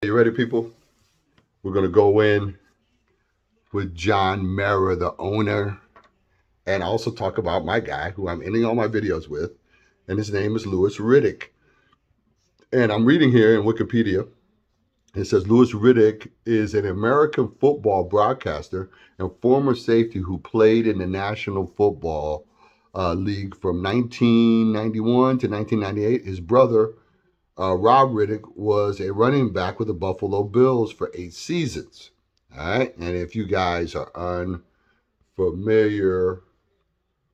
You ready, people? We're going to go in with John Mara, the owner, and also talk about my guy who I'm ending all my videos with, and his name is Louis Reddick. And I'm reading here in Wikipedia. It says Louis Reddick is an American football broadcaster and former safety who played in the National Football League from 1991 to 1998. His brother, Rob Reddick, was a running back with the Buffalo Bills for 8 seasons. All right. And if you guys are unfamiliar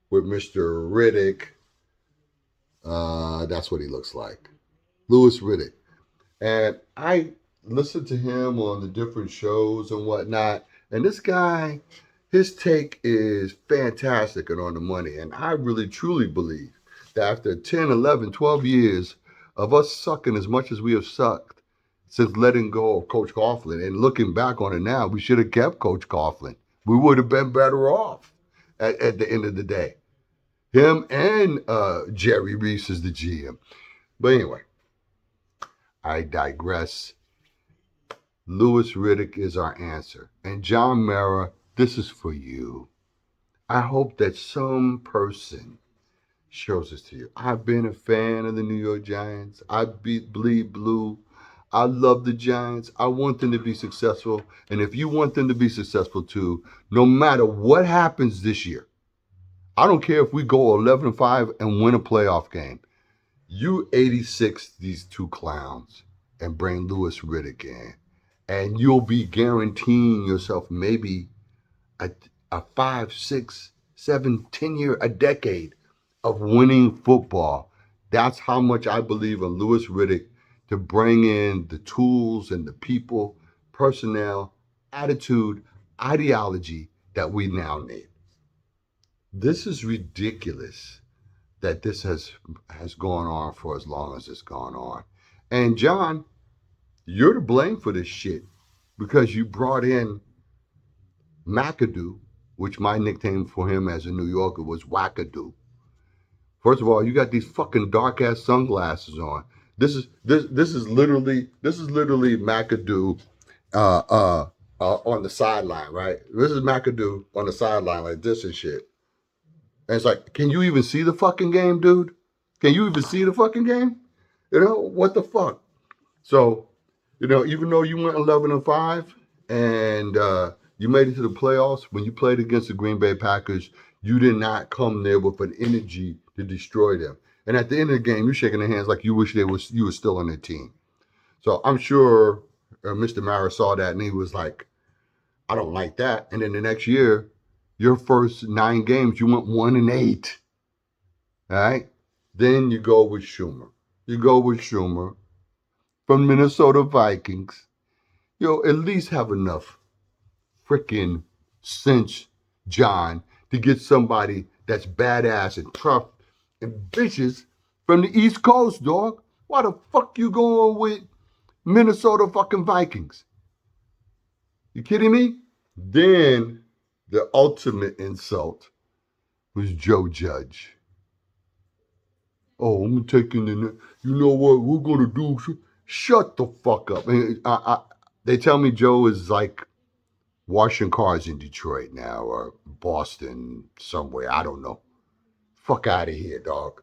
with Mr. Reddick, that's what he looks like. Louis Reddick. And I listened to him on the different shows and whatnot. And this guy, his take is fantastic and on the money. And I really, truly believe that after 10, 11, 12 years of us sucking as much as we have sucked since letting go of Coach Coughlin and looking back on it now, we should have kept Coach Coughlin. We would have been better off at the end of the day. Him and Jerry Reese is the GM. But anyway, I digress. Louis Reddick is our answer. And John Mara, this is for you. I hope that some person shows this to you. I've been a fan of the New York Giants. I bleed blue. I love the Giants. I want them to be successful. And if you want them to be successful too, no matter what happens this year, I don't care if we go 11-5 and win a playoff game. You 86 these two clowns and bring Louis Reddick in, and you'll be guaranteeing yourself maybe a 5, 6, 7, 10 year, a decade of winning football. That's how much I believe in Louis Reddick to bring in the tools and the people, personnel, attitude, ideology that we now need. This is ridiculous that this has gone on for as long as it's gone on. And John, you're to blame for this shit because you brought in McAdoo, which my nickname for him as a New Yorker was Wackadoo. First of all, you got these fucking dark ass sunglasses on. This is literally McAdoo uh, uh, on the sideline, right? This is McAdoo on the sideline like this and shit. And it's like, can you even see the fucking game, dude? Can you even see the fucking game? You know, what the fuck? So, even though you went 11-5 and you made it to the playoffs, when you played against the Green Bay Packers, you did not come there with an energy to destroy them. And at the end of the game, you're shaking their hands like you wish you were still on their team. So I'm sure Mr. Mara saw that and he was like, I don't like that. And then the next year, your first 9 games, you went 1-8. All right. Then you go with Schumer. You go with Schumer from Minnesota Vikings. You'll at least have enough freaking sense, John, to get somebody that's badass and tough and vicious from the East Coast, dog. Why the fuck you going with Minnesota fucking Vikings? You kidding me? Then the ultimate insult was Joe Judge. Oh, I'm taking the. You know what we're gonna do? Shut the fuck up. They tell me Joe is like washing cars in Detroit now or Boston somewhere. I don't know. Fuck out of here, dog.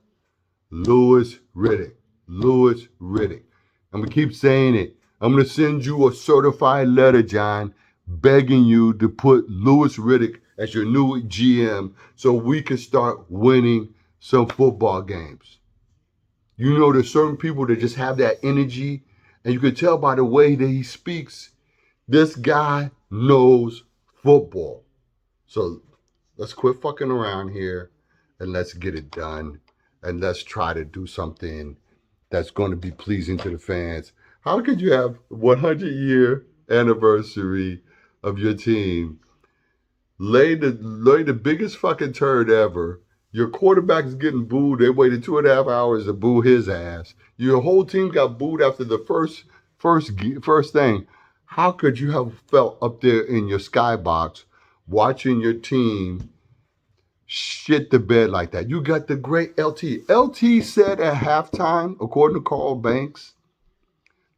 Louis Reddick. Louis Reddick. I'm gonna keep saying it. I'm gonna send you a certified letter, John, begging you to put Louis Reddick as your new GM so we can start winning some football games. You know, there's certain people that just have that energy, and you can tell by the way that he speaks, this guy knows football. So let's quit fucking around here and let's get it done. And let's try to do something that's going to be pleasing to the fans. How could you have 100-year anniversary of your team, lay the biggest fucking turd ever? Your quarterback is getting booed. They waited 2.5 hours to boo his ass. Your whole team got booed after the first thing. How could you have felt up there in your skybox watching your team shit the bed like that? You got the great LT. LT said at halftime, according to Carl Banks,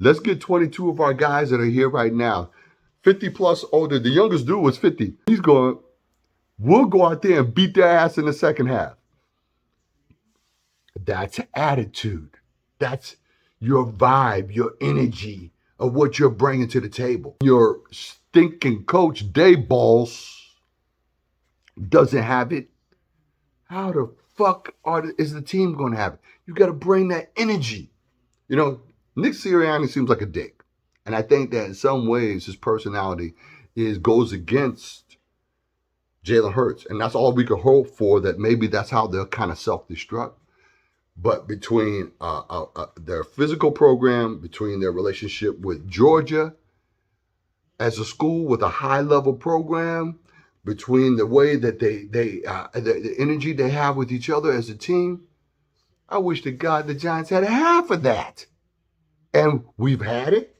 Let's get 22 of our guys that are here right now, 50 plus older. The youngest dude was 50. He's going, we'll go out there and beat their ass in the second half. That's attitude. That's your vibe, your energy of what you're bringing to the table. Your stinking coach, Dayball's, doesn't have it. How the fuck is the team going to have it? You got to bring that energy. You know, Nick Sirianni seems like a dick. And I think that in some ways his personality goes against Jalen Hurts. And that's all we could hope for, that maybe that's how they'll kind of self-destruct. But between their physical program, between their relationship with Georgia as a school with a high-level program, between the way that the energy they have with each other as a team, I wish to God the Giants had half of that. And we've had it.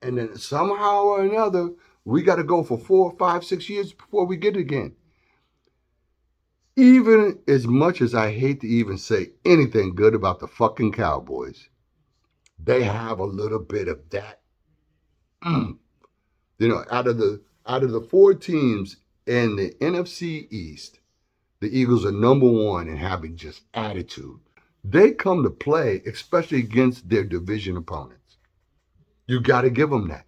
And then somehow or another, we got to go for 4, 5, 6 years before we get it again. Even as much as I hate to even say anything good about the fucking Cowboys, they have a little bit of that. You know, out of the 4 teams in the NFC East, the Eagles are number 1 in having just attitude. They come to play, especially against their division opponents. You got to give them that.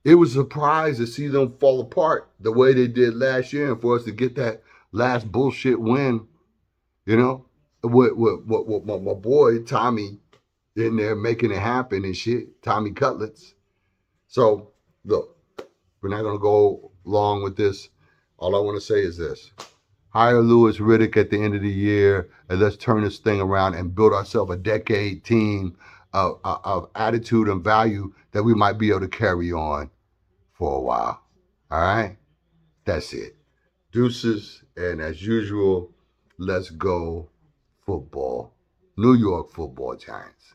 It was a surprise to see them fall apart the way they did last year, and for us to get that last bullshit win, you know, with my boy Tommy in there making it happen and shit, Tommy Cutlets. So, look, we're not going to go long with this. All I want to say is this. Hire Louis Reddick at the end of the year, and let's turn this thing around and build ourselves a decade team of attitude and value that we might be able to carry on for a while. All right? That's it. Deuces, and as usual, let's go football. New York Football Giants.